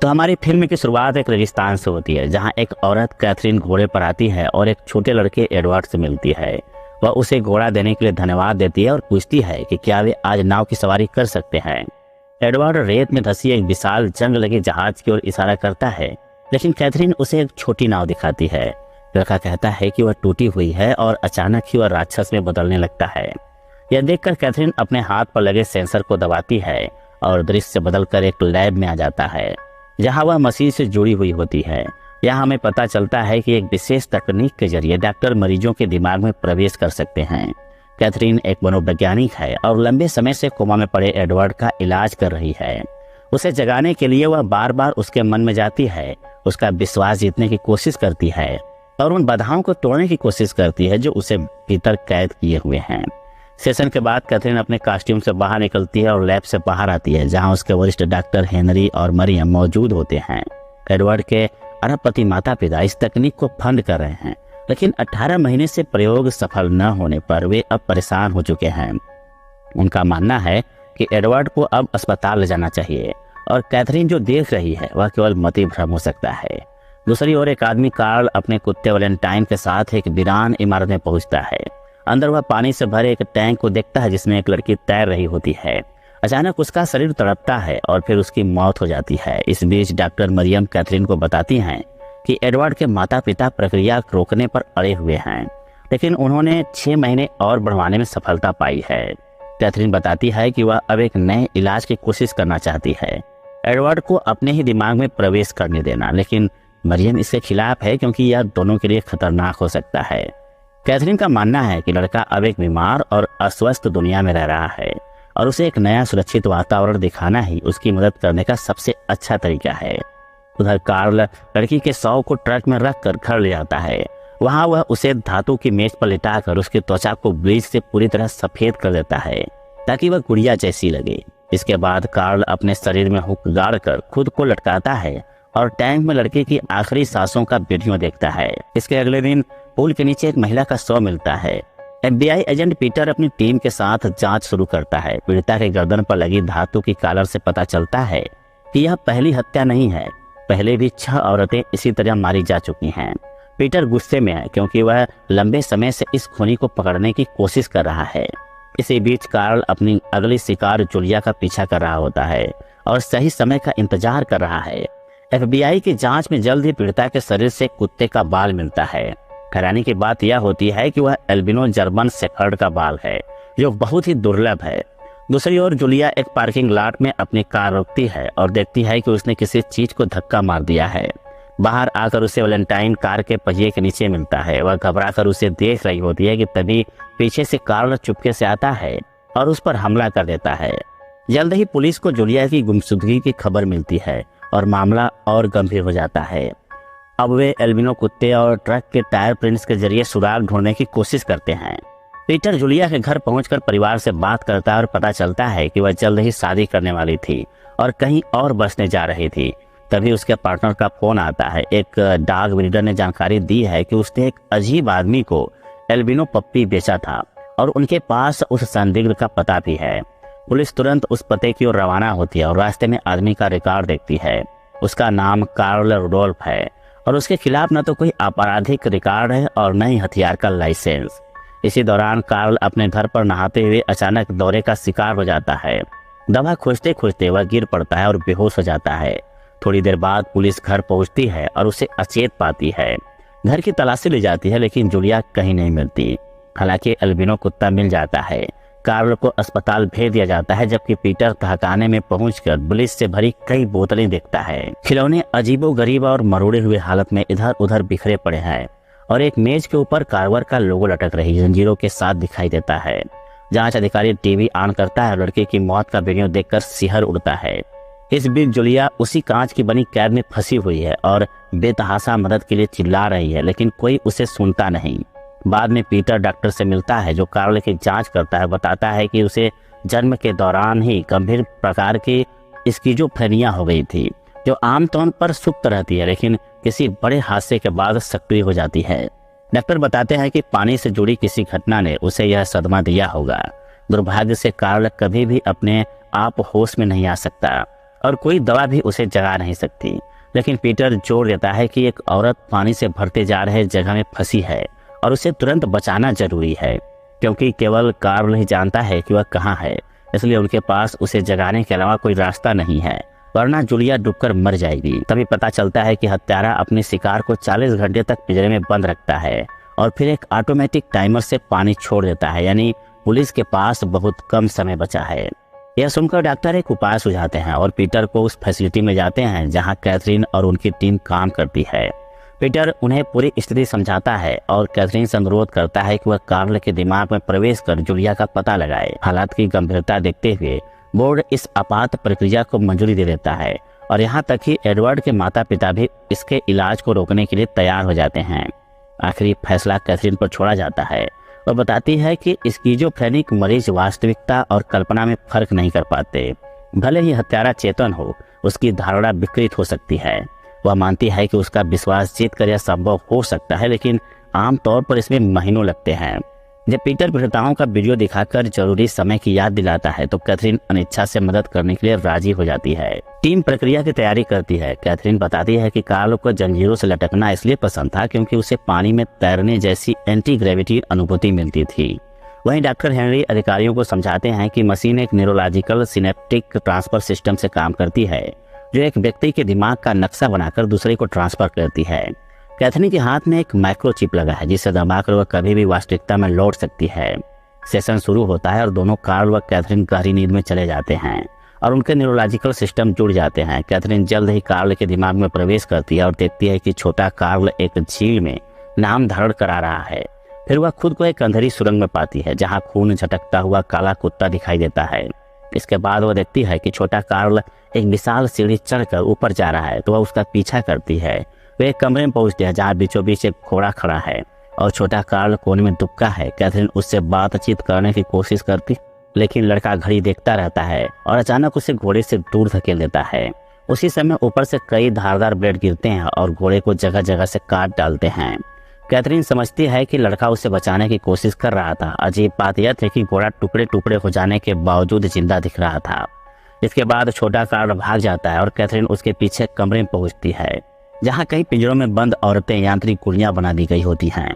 तो हमारी फिल्म की शुरुआत एक रेगिस्तान से होती है, जहां एक औरत कैथरीन घोड़े पर आती है और एक छोटे लड़के एडवर्ड से मिलती है। वह उसे घोड़ा देने के लिए धन्यवाद देती है और पूछती है कि क्या वे आज नाव की सवारी कर सकते हैं। एडवर्ड रेत में धंसी एक विशाल जंग लगे जहाज की ओर इशारा करता है, लेकिन कैथरीन उसे एक छोटी नाव दिखाती है। लड़का कहता है कि वह टूटी हुई है और अचानक ही वह राक्षस में बदलने लगता है। यह देखकर कैथरीन अपने हाथ पर लगे सेंसर को दबाती है और दृश्य बदलकर एक लैब में आ जाता है, जहां वह मशीन से जुड़ी हुई होती है। यहाँ हमें पता चलता है कि एक विशेष तकनीक के जरिए डॉक्टर मरीजों के दिमाग में प्रवेश कर सकते हैं। कैथरीन एक मनोवैज्ञानिक है और लंबे समय से कोमा में पड़े एडवर्ड का इलाज कर रही है। उसे जगाने के लिए वह बार बार उसके मन में जाती है, उसका विश्वास जीतने की कोशिश करती है और उन बाधाओं को तोड़ने की कोशिश करती है जो उसे भीतर कैद किए हुए हैं। सेशन के बाद कैथरीन अपने कॉस्ट्यूम से बाहर निकलती है और लैब से बाहर आती है, जहां उसके वरिष्ठ डॉक्टर हेनरी और मरियम मौजूद होते हैं। एडवर्ड के अरबपति माता पिता इस तकनीक को फंड कर रहे हैं, लेकिन 18 महीने से प्रयोग सफल न होने पर वे अब परेशान हो चुके हैं। उनका मानना है कि एडवर्ड को अब अस्पताल ले जाना चाहिए और कैथरीन जो देख रही है वह केवल मति भ्रम हो सकता है। दूसरी ओर एक आदमी कार्ल अपने कुत्ते वैलेंटाइन के साथ एक वीरान इमारत में पहुंचता है। अंदर वह पानी से भरे एक टैंक को देखता है जिसमें एक लड़की तैर रही होती है। अचानक उसका शरीर तड़पता है और फिर उसकी मौत हो जाती है। इस बीच डॉक्टर मरियम कैथरीन को बताती हैं कि एडवर्ड के माता पिता प्रक्रिया रोकने पर अड़े हुए हैं, लेकिन उन्होंने 6 महीने और बढ़वाने में सफलता पाई है। कैथरीन बताती है कि वह अब एक नए इलाज की कोशिश करना चाहती है, एडवर्ड को अपने ही दिमाग में प्रवेश करने देना, लेकिन मरियम इसके खिलाफ है क्योंकि यह दोनों के लिए खतरनाक हो सकता है। कैथरीन का मानना है कि लड़का अब एक बीमार और अस्वस्थ दुनिया में रह रहा है और उसे एक नया सुरक्षित वातावरण दिखाना ही उसकी मदद करने का सबसे अच्छा तरीका है। उधर कार्ल लड़की के शव को ट्रक में रखकर घर ले जाता है। वहां वह उसे धातु की मेज पर लिटाकर उसकी त्वचा को ब्लीच से पूरी तरह सफेद कर देता है ताकि वह गुड़िया जैसी लगे। इसके बाद कार्ल अपने शरीर में हुक गाड़कर खुद को लटकाता है और टैंक में लड़के की आखिरी सांसों का वीडियो देखता है। इसके अगले दिन पुल के नीचे एक महिला का शव मिलता है। FBI एजेंट पीटर अपनी टीम के साथ जांच शुरू करता है। पीड़िता के गर्दन पर लगी धातु की कॉलर से पता चलता है कि यह पहली हत्या नहीं है, पहले भी 6 औरतें इसी तरह मारी जा चुकी हैं। पीटर गुस्से में है क्योंकि वह लंबे समय से इस खूनी को पकड़ने की कोशिश कर रहा है। इसी बीच कार्ल अपनी अगली शिकार जूलिया का पीछा कर रहा होता है और सही समय का इंतजार कर रहा है। FBI की जांच में जल्द ही पीड़िता के शरीर से कुत्ते का बाल मिलता है। हैरानी की बात यह होती है कि वह एल्बिनो जर्मन शेफर्ड का बाल है, जो बहुत ही दुर्लभ है। दूसरी ओर जूलिया एक पार्किंग लॉट में अपनी कार रोकती है और देखती है कि उसने किसी चीज को धक्का मार दिया है। बाहर आकर उसे वैलेंटाइन कार के पहिए के नीचे मिलता है। वह घबराकर उसे देख रही होती है कि तभी पीछे से कार्ल चुपके से आता है और उस पर हमला कर देता है। जल्द ही पुलिस को जूलिया की गुमशुदगी की खबर मिलती है और मामला और गंभीर हो जाता है। अब वे एल्बिनो कुत्ते और ट्रक के टायर प्रिंट्स के जरिए सुराग ढूंढने की कोशिश करते हैं। पीटर जूलिया के घर पहुंचकर परिवार से बात करता है और पता चलता है कि वह जल्द ही शादी करने वाली थी और कहीं और बसने जा रही थी। तभी उसके पार्टनर का फोन आता है। एक डॉग ब्रीडर ने जानकारी दी है कि उसने एक अजीब आदमी को एल्बिनो पप्पी बेचा था और उनके पास उस संदिग्ध का पता भी है। पुलिस तुरंत उस पते की ओर रवाना होती है और रास्ते में आदमी का रिकॉर्ड देखती है। उसका नाम कार्ल रुडोल्फ है और उसके खिलाफ न तो कोई आपराधिक रिकॉर्ड है और न ही हथियार का लाइसेंस। इसी दौरान कार्ल अपने घर पर नहाते हुए अचानक दौरे का शिकार हो जाता है। दवा खोजते खोजते वह गिर पड़ता है और बेहोश हो जाता है। थोड़ी देर बाद पुलिस घर पहुंचती है और उसे अचेत पाती है। घर की तलाशी ली जाती है लेकिन जूलिया कहीं नहीं मिलती। हालांकि एल्बिनो कुत्ता मिल जाता है। कार्ल को अस्पताल भेज दिया जाता है, जबकि पीटर तहखाने में पहुंचकर ब्लीच से भरी कई बोतलें देखता है। खिलौने अजीबोगरीब और मरोड़े हुए हालत में इधर उधर बिखरे पड़े हैं और एक मेज के ऊपर कार्वर का लोगो लटक रही जंजीरों के साथ दिखाई देता है। जांच अधिकारी टीवी ऑन करता है और लड़के की मौत का वीडियो देखकर सिहर उड़ता है। इस बीच जूलिया उसी कांच की बनी कैद में फंसी हुई है और बेतहाशा मदद के लिए चिल्ला रही है, लेकिन कोई उसे सुनता नहीं। बाद में पीटर डॉक्टर से मिलता है जो कार्ल की जांच करता है। बताता है कि उसे जन्म के दौरान ही गंभीर प्रकार की स्किज़ोफ्रेनिया हो गई थी, जो आमतौर पर सुप्त रहती है लेकिन किसी बड़े हादसे के बाद सक्रिय हो जाती है। डॉक्टर बताते हैं कि पानी से जुड़ी किसी घटना ने उसे यह सदमा दिया होगा। दुर्भाग्य से कार्ल कभी भी अपने आप होश में नहीं आ सकता और कोई दवा भी उसे जगा नहीं सकती। लेकिन पीटर जोर देता है कि एक औरत पानी से भरते जा रहे जगह में फंसी है और उसे तुरंत बचाना जरूरी है, क्योंकि केवल कार्ल ही जानता है कि वह कहाँ है। इसलिए उनके पास उसे जगाने के अलावा कोई रास्ता नहीं है, वरना जूलिया डूबकर मर जाएगी। तभी पता चलता है कि हत्यारा अपने शिकार को 40 घंटे तक पिंजरे में बंद रखता है और फिर एक ऑटोमेटिक टाइमर से पानी छोड़ देता है, यानी पुलिस के पास बहुत कम समय बचा है। यह सुनकर डॉक्टर एक उपाय सुझाते हैं और पीटर को उस फैसिलिटी में जाते हैं जहां कैथरीन और उनकी टीम काम करती है। पीटर उन्हें पूरी स्थिति समझाता है और कैथरीन से अनुरोध करता है कि वह कार्ल के दिमाग में प्रवेश कर जूलिया का पता लगाए। हालात की गंभीरता देखते हुए बोर्ड इस आपात प्रक्रिया को मंजूरी दे देता है और यहाँ तक कि एडवर्ड के माता पिता भी इसके इलाज को रोकने के लिए तैयार हो जाते हैं। आखिरी फैसला कैथरीन पर छोड़ा जाता है और बताती है कि स्किज़ोफ्रेनिक मरीज वास्तविकता और कल्पना में फर्क नहीं कर पाते। भले ही हत्यारा चेतन हो, उसकी धारणा विकृत हो सकती है। वह मानती है कि उसका विश्वास जीत कर यह संभव हो सकता है, लेकिन आमतौर पर इसमें महीनों लगते हैं। जब पीटर पीड़िताओं का वीडियो दिखाकर जरूरी समय की याद दिलाता है तो कैथरीन अनिच्छा से मदद करने के लिए राजी हो जाती है। टीम प्रक्रिया की तैयारी करती है। कैथरीन बताती है कि कार्ल को जंजीरों से लटकना इसलिए पसंद था क्योंकि उसे पानी में तैरने जैसी एंटी ग्रेविटी अनुभूति मिलती थी। वहीं डॉक्टर हेनरी अधिकारियों को समझाते हैं कि मशीन एक न्यूरोलॉजिकल सिनेप्टिक ट्रांसफर सिस्टम से काम करती है, जो एक व्यक्ति के दिमाग का नक्शा बनाकर दूसरे को ट्रांसफर करती है। कैथरीन के हाथ में एक माइक्रोचिप लगा है जिसे दबाकर वह कभी भी वास्तविकता में लौट सकती है। सेशन शुरू होता है और दोनों कार्ल व कैथरीन गहरी नींद में चले जाते हैं और उनके न्यूरोलॉजिकल सिस्टम जुड़ जाते हैं। कैथरीन जल्द ही कार्ल के दिमाग में प्रवेश करती है और देखती है कि छोटा कार्ल एक झील में नाम धारण करा रहा है। फिर वह खुद को एक अंधेरी सुरंग में पाती है जहाँ खून झटकता हुआ काला कुत्ता दिखाई देता है। इसके बाद वह देखती है कि छोटा कार्ल एक विशाल सीढ़ी चढ़कर ऊपर जा रहा है, तो वह उसका पीछा करती है। वे एक कमरे में पहुंचते हैं जहाँ बीचों बीच एक घोड़ा खड़ा है और छोटा कार्ल कोने में दुबका है। कैथरीन उससे बातचीत करने की कोशिश करती, लेकिन लड़का घड़ी देखता रहता है और अचानक उसे घोड़े से दूर धकेल देता है। उसी समय ऊपर से कई धारदार ब्लेड गिरते हैं और घोड़े को जगह जगह से काट डालते हैं। कैथरीन समझती है कि लड़का उसे बचाने की कोशिश कर रहा था। अजीब बात यह थी कि घोड़ा टुकड़े टुकड़े हो जाने के बावजूद जिंदा दिख रहा था। इसके बाद छोटा कार्ल भाग जाता है और कैथरीन उसके पीछे कमरे में पहुंचती है जहां कई पिंजरों में बंद औरतें यांत्रिक गुड़ियां बना दी गई होती हैं।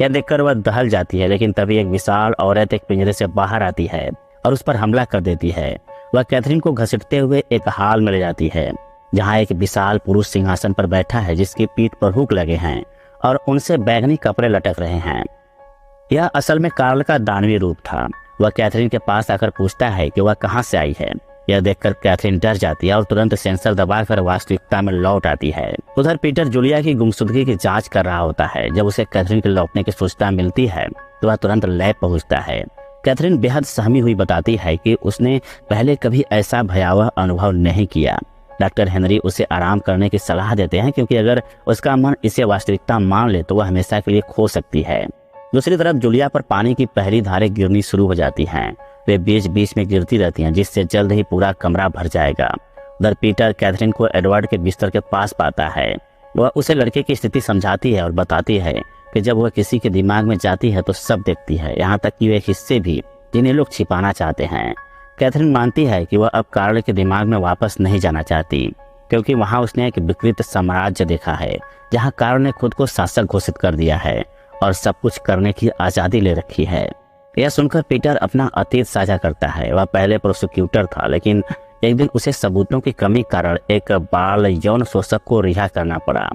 यह देखकर वह दहल जाती है, लेकिन तभी एक विशाल औरत एक पिंजरे से बाहर आती है और उस पर हमला कर देती है। वह कैथरीन को घसीटते हुए एक हाल में ले जाती है जहां एक विशाल पुरुष सिंहासन पर बैठा है जिसकी पीठ पर हुक लगे हैं और उनसे बैगनी कपड़े लटक रहे हैं। यह असल में कार्ल का दानवी रूप था। वह कैथरीन के पास आकर पूछता है कि वह कहाँ से आई है। यह देखकर कैथरीन डर जाती है और तुरंत सेंसर दबाकर वास्तविकता में लौट आती है। उधर पीटर जूलिया की गुमशुदगी की जांच कर रहा होता है। जब उसे कैथरीन के लौटने की सूचना मिलती है तो वह तुरंत लैब पहुंचता है। कैथरीन बेहद सहमी हुई बताती है कि उसने पहले कभी ऐसा भयावह अनुभव नहीं किया। डॉक्टर हेनरी उसे आराम करने की सलाह देते हैं क्योंकि अगर उसका मन इसे वास्तविकता मान ले तो वह हमेशा के लिए खो सकती है। दूसरी तरफ जूलिया पर पानी की पहली धारें गिरनी शुरू हो जाती हैं। वे बीच बीच में गिरती रहती हैं जिससे जल्द ही पूरा कमरा भर जाएगा। उधर पीटर कैथरीन को एडवर्ड के बिस्तर के पास पाता है। वह उसे लड़के की स्थिति समझाती है और बताती है कि जब वह किसी के दिमाग में जाती है तो सब देखती है, यहाँ तक कि वे हिस्से भी जिन्हें लोग छिपाना चाहते हैं। कैथरीन मानती है कि वह अब कार्ल के दिमाग में वापस नहीं जाना चाहती क्योंकि वहाँ उसने एक विकृत साम्राज्य देखा है जहाँ कार्ल ने खुद को शासक घोषित कर दिया है और सब कुछ करने की आज़ादी ले रखी है। यह सुनकर पीटर अपना अतीत साझा करता है। वह पहले प्रोसिक्यूटर था, लेकिन एक दिन उसे सबूतों की कमी कारण एक बाल यौन शोषक को रिहा करना पड़ा।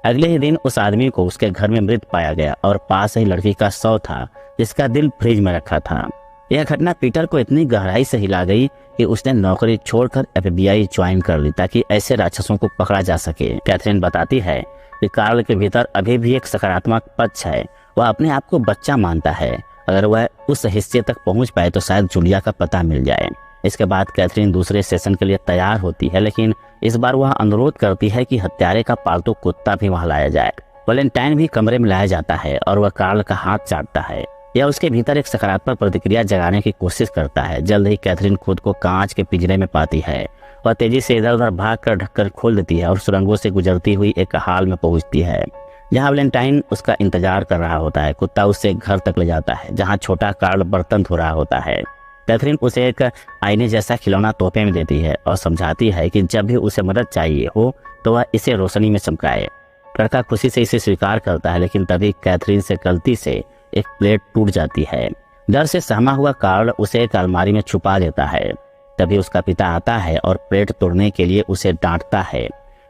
अगले ही दिन उस आदमी को उसके घर में मृत पाया गया और पास ही लड़की का शव था जिसका दिल फ्रिज में रखा था। यह घटना पीटर को इतनी गहराई से हिला गई कि उसने नौकरी छोड़कर FBI ज्वाइन कर ली ताकि ऐसे राक्षसों को पकड़ा जा सके। कैथरीन बताती है कि कार्ल के भीतर अभी भी एक सकारात्मक पक्ष है। वह अपने आप को बच्चा मानता है। अगर वह उस हिस्से तक पहुंच पाए तो शायद जूलिया का पता मिल जाए। इसके बाद कैथरीन दूसरे सेशन के लिए तैयार होती है, लेकिन इस बार वह अनुरोध करती है कि हत्यारे का पालतू कुत्ता भी वहां लाया जाए। वैलेंटाइन भी कमरे में लाया जाता है और वह कार्ल का हाथ चाटता है। यह उसके भीतर एक सकारात्मक प्रतिक्रिया जगाने की कोशिश करता है। जल्द ही कैथरीन खुद को कांच के पिंजरे में पाती है। वह तेजी से इधर उधर भागकर ढक्कन खोल देती है और सुरंगों से गुजरती हुई एक हाल में पहुंचती है जहां वैलेंटाइन उसका इंतजार कर रहा होता है। कुत्ता उससे घर तक ले जाता है जहां छोटा कार्ल बर्तन धो रहा होता है। कैथरीन उसे एक आईने जैसा खिलौना तोहफे में देती है और समझाती है कि जब भी उसे मदद चाहिए हो तो वह इसे रोशनी में चमकाए। लड़का खुशी से इसे स्वीकार करता है, लेकिन तभी कैथरीन से गलती से एक प्लेट टूट जाती है। डर से सहमा हुआ कार्ल उसे एक अलमारी में छुपा देता है। तभी उसका पिता आता है और प्लेट तोड़ने के लिए उसे डांटता है।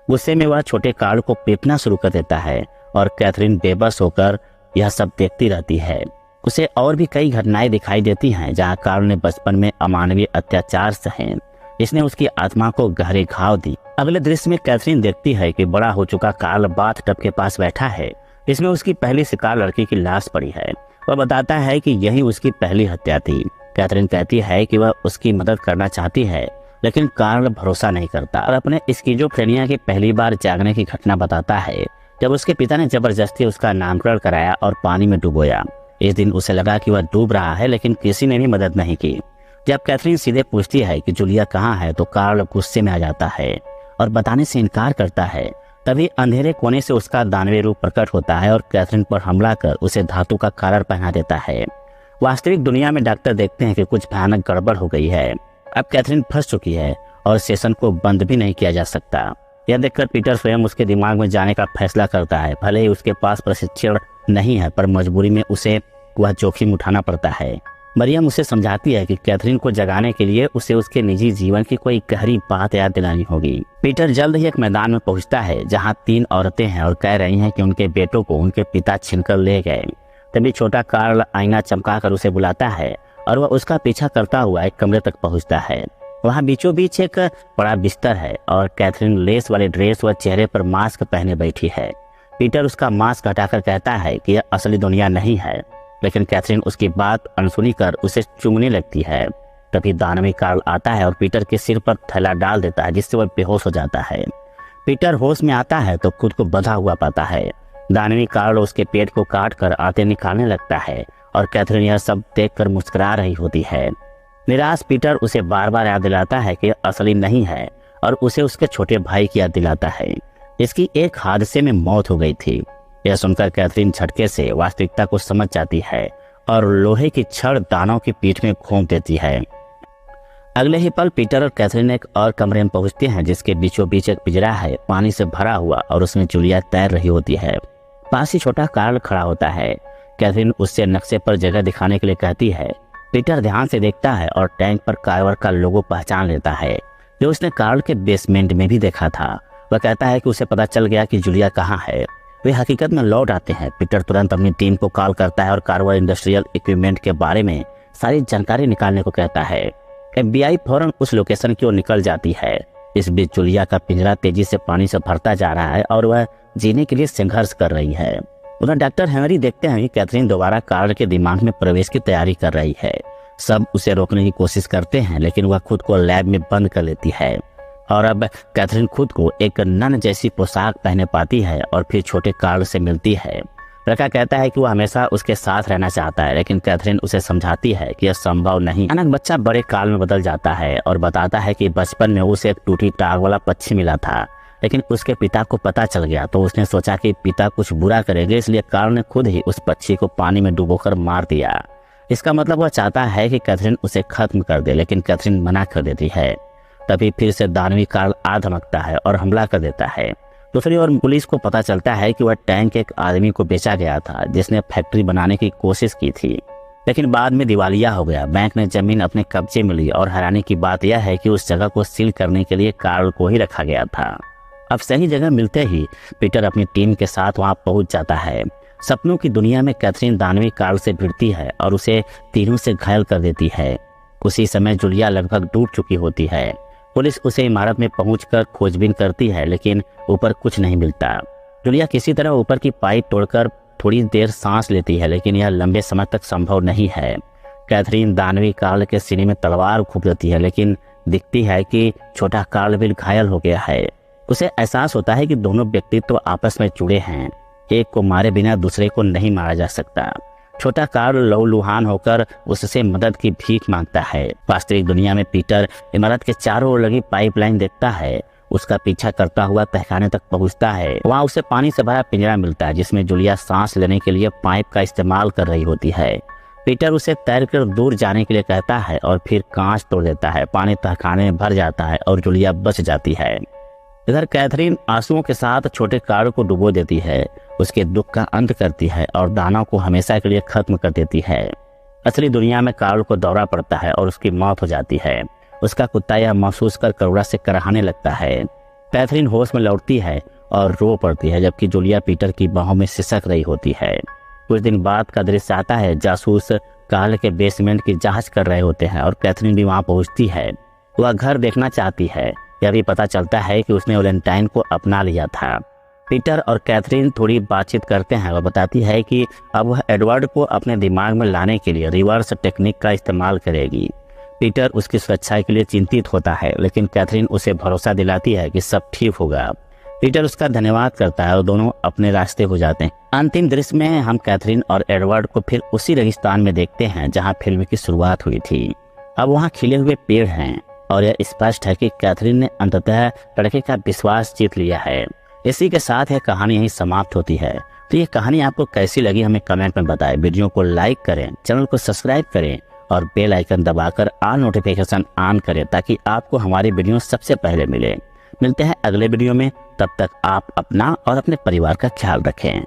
गुस्से में वह छोटे कार्ल को पीटना शुरू कर देता है और कैथरीन बेबस होकर यह सब देखती रहती है। उसे और भी कई घटनाएं दिखाई देती हैं जहां कार्ल ने बचपन में अमानवीय अत्याचार सहे, इसने उसकी आत्मा को गहरे घाव दी। अगले दृश्य में कैथरीन देखती है कि बड़ा हो चुका कार्ल बाथ टब के पास बैठा है। इसमें उसकी पहली शिकार लड़की की लाश पड़ी है। वह बताता है कि यही उसकी पहली हत्या थी। कैथरीन कहती है कि वह उसकी मदद करना चाहती है, लेकिन कार्ल भरोसा नहीं करता और अपने स्किज़ोफ्रेनिया की पहली बार जागने की घटना बताता है, जब उसके पिता ने जबरदस्ती उसका नामकरण कराया और पानी में डुबोया। इस दिन उसे लगा कि वह डूब रहा है, लेकिन किसी ने भी मदद नहीं की। जब कैथरीन सीधे पूछती है कि जूलिया कहाँ है तो कार्ल गुस्से में आ जाता है और बताने से इनकार करता है। तभी अंधेरे कोने से उसका दानवीय रूप प्रकट होता है और कैथरीन पर हमला कर उसे धातु का कालर पहना देता है। वास्तविक दुनिया में डॉक्टर देखते हैं कि कुछ भयानक गड़बड़ हो गई है। अब कैथरीन फंस चुकी है और सेशन को बंद भी नहीं किया जा सकता। यह देखकर पीटर स्वयं उसके दिमाग में जाने का फैसला करता है। भले ही उसके पास प्रशिक्षण नहीं है, पर मजबूरी में उसे वह जोखिम उठाना पड़ता है। मरियम उसे समझाती है कि कैथरीन को जगाने के लिए उसे उसके निजी जीवन की कोई गहरी बात याद दिलानी होगी। पीटर जल्द ही एक मैदान में पहुंचता है जहां 3 औरतें हैं और कह रही हैं कि उनके बेटों को उनके पिता छीनकर ले गए। तभी छोटा कार्ल आईना चमकाकर उसे बुलाता है और वह उसका पीछा करता हुआ एक कमरे तक पहुंचता है। वहां बीचों बीच एक बड़ा बिस्तर है और कैथरीन लेस वाले ड्रेस व चेहरे पर मास्क पहने बैठी है। पीटर उसका मास्क हटाकर कहता है कि यह असली दुनिया नहीं है, लेकिन कैथरीन उसकी बात अनसुनी कर उसे चूमने लगती है। तभी दानवी कार्ल आता है और पीटर के सिर पर थैला डाल देता है, जिससे वह बेहोश हो जाता है। पीटर होश में आता है तो खुद को बंधा हुआ पाता है। दानवी कार्ल उसके पेट को काट कर आते निकालने लगता है और कैथरीन यह सब देखकर मुस्कुरा रही होती है। निराश पीटर उसे बार बार याद दिलाता है कि असली नहीं है और उसे उसके छोटे भाई की याद दिलाता है। इसकी एक हादसे में मौत हो गई थी। यह सुनकर कैथरीन झटके से वास्तविकता को समझ जाती है और लोहे की छड़ दानव की पीठ में घोंप देती है। अगले ही पल पीटर और कैथरीन एक और कमरे में पहुंचते हैं जिसके बीचों बीच एक पिंजरा है, पानी से भरा हुआ, और उसमें जूलिया तैर रही होती है। पास ही छोटा कार्ल खड़ा होता है। कैथरीन उससे नक्शे पर जगह दिखाने के लिए कहती है। पीटर ध्यान से देखता है और टैंक पर कार्वर का लोगो पहचान लेता है, जो उसने कार्ल के बेसमेंट में भी देखा था। वह कहता है कि उसे पता चल गया कि जूलिया कहाँ है। वे हकीकत में लौट आते हैं। पीटर तुरंत अपनी टीम को कॉल करता है और कार्वर इंडस्ट्रियल इक्विपमेंट के बारे में सारी जानकारी निकालने को कहता है। FBI फौरन उस लोकेशन की ओर निकल जाती है। इस बीच जूलिया का पिंजरा तेजी से पानी से भरता जा रहा है और वह जीने के लिए संघर्ष कर रही है। उधर डॉक्टर हेनरी देखते हैं कि कैथरीन दोबारा कार्ल के दिमाग में प्रवेश की तैयारी कर रही है। सब उसे रोकने की कोशिश करते हैं, लेकिन वह खुद को लैब में बंद कर लेती है और अब कैथरीन खुद को एक नन जैसी पोशाक पहने पाती है और फिर छोटे कार्ल से मिलती है। लड़का कहता है कि वह हमेशा उसके साथ रहना चाहता है, लेकिन कैथरीन उसे समझाती है कि यह संभव नहीं। अचानक बच्चा बड़े काल में बदल जाता है और बताता है कि बचपन में उसे एक टूटी टांग वाला पक्षी मिला था, लेकिन उसके पिता को पता चल गया तो उसने सोचा कि पिता कुछ बुरा करेंगे, इसलिए कार्ल ने खुद ही उस पक्षी को पानी में डुबोकर मार दिया। इसका मतलब वह चाहता है कि कैथरीन उसे खत्म कर दे, लेकिन कैथरीन मना कर देती है। तभी फिर से दानवी कार्ल आ धमकता है और हमला कर देता है। दूसरी ओर पुलिस को पता चलता है कि वह टैंक एक आदमी को बेचा गया था जिसने फैक्ट्री बनाने की कोशिश की थी, लेकिन बाद में दिवालिया हो गया। बैंक ने जमीन अपने कब्जे में ली और हैरानी की बात यह है कि उस जगह को सील करने के लिए कार्ल को ही रखा गया था। अब सही जगह मिलते ही पीटर अपनी टीम के साथ वहां पहुंच जाता है। सपनों की दुनिया में कैथरीन दानवी कार्ल से भिड़ती है और उसे तीरों से घायल कर देती है। उसी समय जूलिया लगभग डूब चुकी होती है। पुलिस उसे इमारत में पहुंचकर खोजबीन करती है, लेकिन ऊपर कुछ नहीं मिलता। जूलिया किसी तरह ऊपर की पाइप तोड़कर थोड़ी देर सांस लेती है, लेकिन यह लंबे समय तक संभव नहीं है। कैथरीन दानवी कार्ल के सीने में तलवार घोंप देती है, लेकिन दिखती है कि छोटा कार्ल भी घायल हो गया है। उसे एहसास होता है कि दोनों व्यक्तित्व आपस में जुड़े हैं। एक को मारे बिना दूसरे को नहीं मारा जा सकता। छोटा कार्ल लहूलुहान होकर उससे मदद की भीख मांगता है। वास्तविक दुनिया में पीटर इमारत के चारों ओर लगी पाइपलाइन देखता है। उसका पीछा करता हुआ तहखाने तक पहुंचता है। वहां उसे पानी से भरा पिंजरा मिलता है जिसमें जूलिया सांस लेने के लिए पाइप का इस्तेमाल कर रही होती है। पीटर उसे तैरकर दूर जाने के लिए कहता है और फिर कांच तोड़ देता है। पानी तहखाने में भर जाता है और जूलिया बच जाती है। इधर कैथरीन आंसुओं के साथ छोटे कार्ल को डुबो देती है, उसके दुख का अंत करती है और दानव को हमेशा के लिए खत्म कर देती है। असली दुनिया में कार्ल को दौरा पड़ता है और उसकी मौत हो जाती है। उसका कुत्ता यह महसूस कर करुणा से कराहने लगता है। कैथरीन होश में लौटती है और रो पड़ती है, जबकि जूलिया पीटर की बाहों में सिसक रही होती है। कुछ दिन बाद का दृश्य आता है। जासूस कार्ल के बेसमेंट की जांच कर रहे होते हैं और कैथरीन भी वहां पहुंचती है। वह घर देखना चाहती है। यह भी पता चलता है कि उसने वैलेंटाइन को अपना लिया था। पीटर और कैथरीन थोड़ी बातचीत करते हैं। वह बताती है कि अब वह एडवर्ड को अपने दिमाग में लाने के लिए रिवर्स टेक्निक का इस्तेमाल करेगी। पीटर उसकी सुरक्षा के लिए चिंतित होता है, लेकिन कैथरीन उसे भरोसा दिलाती है कि सब ठीक होगा। पीटर उसका धन्यवाद करता है और दोनों अपने रास्ते हो जाते हैं। अंतिम दृश्य में हम कैथरीन और एडवर्ड को फिर उसी रेगिस्तान में देखते हैं जहां फिल्म की शुरुआत हुई थी। अब वहां खिले हुए पेड़ हैं और यह स्पष्ट है कि कैथरीन ने अंततः लड़के का विश्वास जीत लिया है। इसी के साथ यह कहानी यहीं समाप्त होती है। तो ये कहानी आपको कैसी लगी हमें कमेंट में बताएं। वीडियो को लाइक करें, चैनल को सब्सक्राइब करें और बेल आइकन दबाकर ऑल नोटिफिकेशन ऑन करें ताकि आपको हमारी वीडियो सबसे पहले मिले। मिलते हैं अगले वीडियो में। तब तक आप अपना और अपने परिवार का ख्याल रखें।